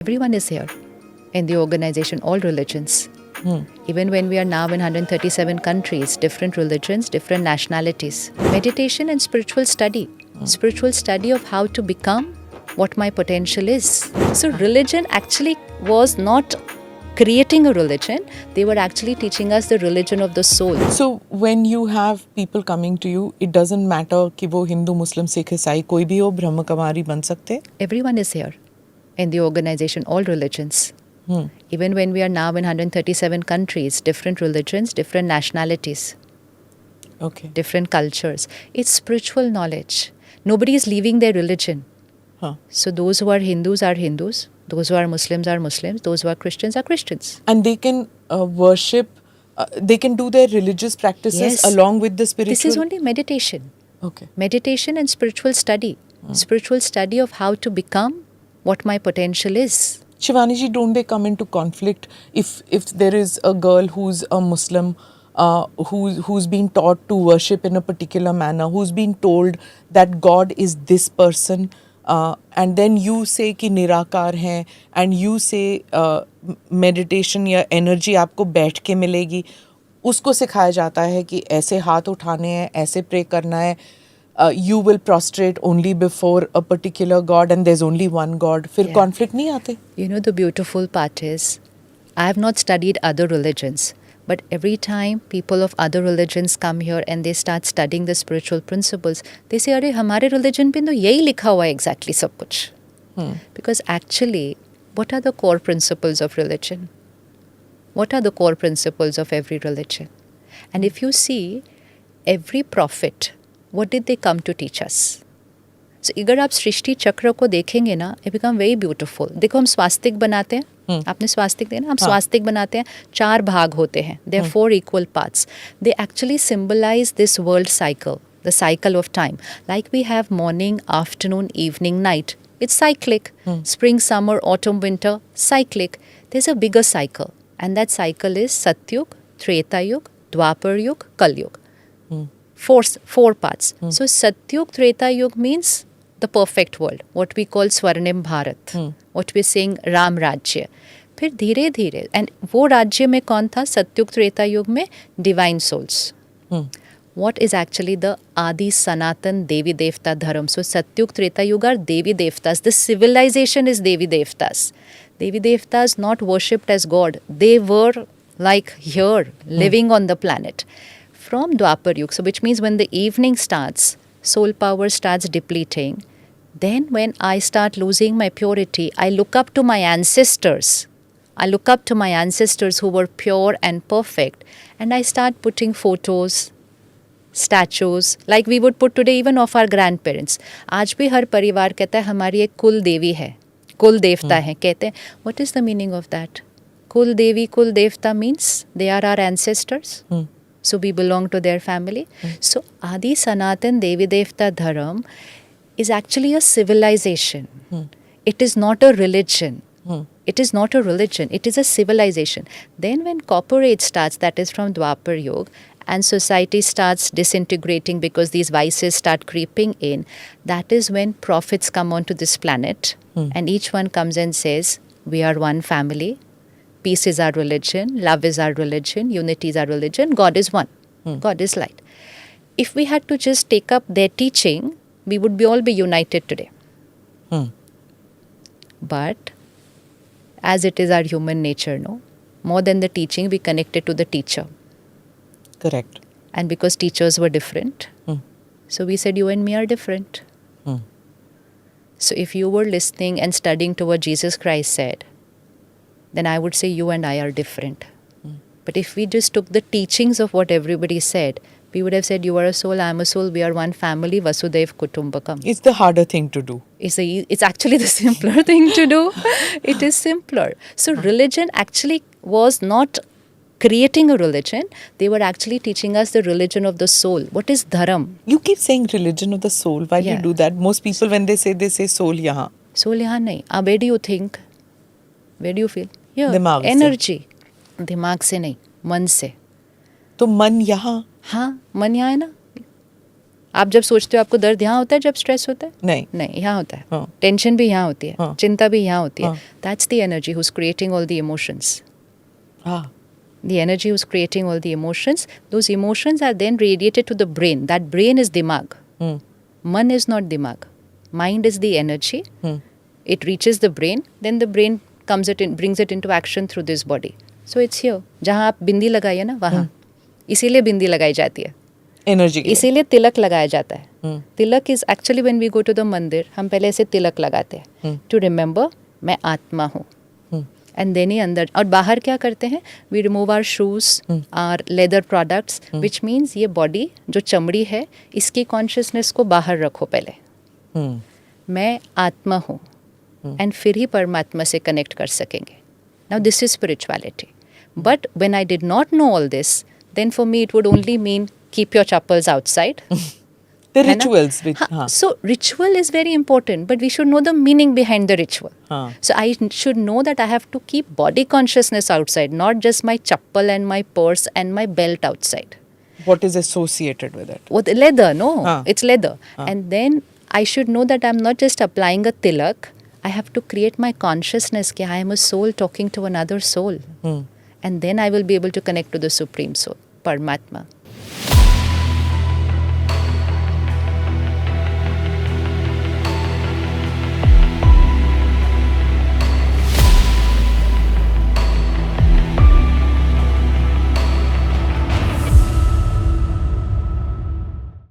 Everyone is here in the organization, all religions. Even when we are now in 137 countries, different religions, different nationalities. Meditation and spiritual study of how to become what my potential is. So religion actually was not creating a religion, they were actually teaching us the religion of the soul. So when you have people coming to you, it doesn't matter कि वो हिंदू, मुस्लिम, सिख, ईसाई कोई भी हो, ब्रह्म कुमारी बन सकते हैं? Everyone is here in the organization, all religions. Even when we are now in 137 countries, different religions, different nationalities, Okay. different cultures. It's spiritual knowledge. Nobody is leaving their religion. Huh. So those who are Hindus, those who are Muslims, those who are Christians. And they can worship, they can do their religious practices Yes. along with the spiritual? This is only meditation. Okay. Meditation and spiritual study. Spiritual study of how to become what my potential is. Shivani ji, don't they come into conflict if there is a girl who's a Muslim, who's been taught to worship in a particular manner, who's been told that God is this person, and then you say कि निराकार हैं, and you say meditation या energy आपको बैठ के मिलेगी, उसको सिखाया जाता है कि ऐसे हाथ उठाने हैं, ऐसे pray करना है, you will prostrate only before a particular God and there's only one God. फिर Yeah. conflict नहीं आते? You know, the beautiful part is, I have not studied other religions, but every time people of other religions come here and they start studying the spiritual principles, they say, अरे हमारे religion पे तो यही लिखा हुआ है exactly सब कुछ. Because actually, what are the core principles of religion? What are the core principles of every religion? And if you see, every prophet, what did they come to teach us? So, अगर आप सृष्टि चक्र को देखेंगे ना, it become very beautiful. देखो हम स्वास्तिक बनाते हैं, आपने स्वास्तिक देखा ना, हम स्वास्तिक बनाते हैं, 4 भाग होते हैं. They are 4 equal parts. They actually symbolize this world cycle, the cycle of time. Like we have morning, afternoon, evening, night. It's cyclic. Spring, summer, autumn, winter, cyclic. There's a bigger cycle. And that cycle is Satyug, Treta Yug, Dwapar Yug, Kal Yug. 4 parts. So Satyug, Treta Yug means the perfect world, what we call Swarnim Bharat, what we're saying Ram Rajya. फिर धीरे धीरे, and वो राज्य में कौन था? सत्युग त्रेता युग में divine souls. What is actually the Adi Sanatan Devi Devta Dharam? So Satyug Treta Yuga are Devi Devtas. The civilization is Devi Devtas. Devi Devtas not worshipped as God. They were like here, living on the planet. From Dwapar Yuga, so which means when the evening starts, soul power starts depleting. Then when I start losing my purity, I look up to my ancestors. I look up to my ancestors who were pure and perfect. And I start putting photos, statues, like we would put today even of our grandparents. आज भी हर परिवार कहता है हमारी एक कुल देवी है, कुल देवता है. कहते हैं, what is the meaning of that? कुल देवी, कुल देवता means they are our ancestors. So we belong to their family. So Adi Sanatan Devi Devta Dharam is actually a civilization. It is not a religion. It is not a religion. It is a civilization. Then when Copper Age starts, that is from Dwapar Yuga, and society starts disintegrating because these vices start creeping in, that is when prophets come onto this planet, and each one comes and says, we are one family. Peace is our religion, love is our religion, unity is our religion, God is one. God is light. If we had to just take up their teaching, we would all be united today. But as it is our human nature, no? More than the teaching, we connected to the teacher. Correct. And because teachers were different, so we said, you and me are different. So if you were listening and studying to what Jesus Christ said, then I would say you and I are different. But if we just took the teachings of what everybody said, we would have said, you are a soul, I am a soul, we are one family, Vasudhaiv Kutumbakam. It's the harder thing to do. It's actually the simpler thing to do. It is simpler. So religion actually was not creating a religion. They were actually teaching us the religion of the soul. What is dharam? You keep saying religion of the soul. Why do you Yeah. do that? Most people when they say soul yahan. Soul यहाँ नहीं. Where do you think? Where do you feel? Here. दिमाग से. Energy. दिमाग से नहीं, मन से. तो मन यहाँ. हाँ, मन यहाँ है ना. आप जब सोचते हो आपको दर्द यहाँ होता है जब स्ट्रेस होता है? नहीं. नहीं, यहाँ होता है. हाँ. टेंशन भी यहाँ होती है, हाँ. चिंता भी यहाँ होती है. हाँ. That's the energy who's creating all the emotions. Ah. The energy who's creating all the emotions. Those emotions are then radiated to the brain. That brain is dimag. Hmm. Man is not dimag. Mind is the energy. It reaches the brain. Then the brain brings it into action through this body. So it's here. जहाँ आप बिंदी लगाइए ना वहाँ. इसीलिए बिंदी लगाई जाती है. Energy. इसीलिए तिलक लगाया जाता है. तिलक is actually when we go to the मंदिर हम पहले ऐसे तिलक लगाते हैं. To remember मैं आत्मा हूँ. एंड देन ही अंदर. और बाहर क्या करते हैं? We remove our shoes, our leather products, which means ये बॉडी जो चमड़ी है इसकी कॉन्शियसनेस को बाहर रखो पहले. मैं आत्मा हूँ एंड फिर ही परमात्मा से कनेक्ट कर सकेंगे. Now this is spirituality. But when I did not know all this, then for me it would only mean keep your chappals outside. The rituals. So ritual is very important, but we should know the meaning behind the ritual. So I should know that I have to keep body consciousness outside, not just my chappal and my purse and my belt outside. What is associated with it? With leather, no, it's leather. And then I should know that I'm not just applying a tilak. I have to create my consciousness that I am a soul talking to another soul. And then I will be able to connect to the Supreme Soul, Paramatma.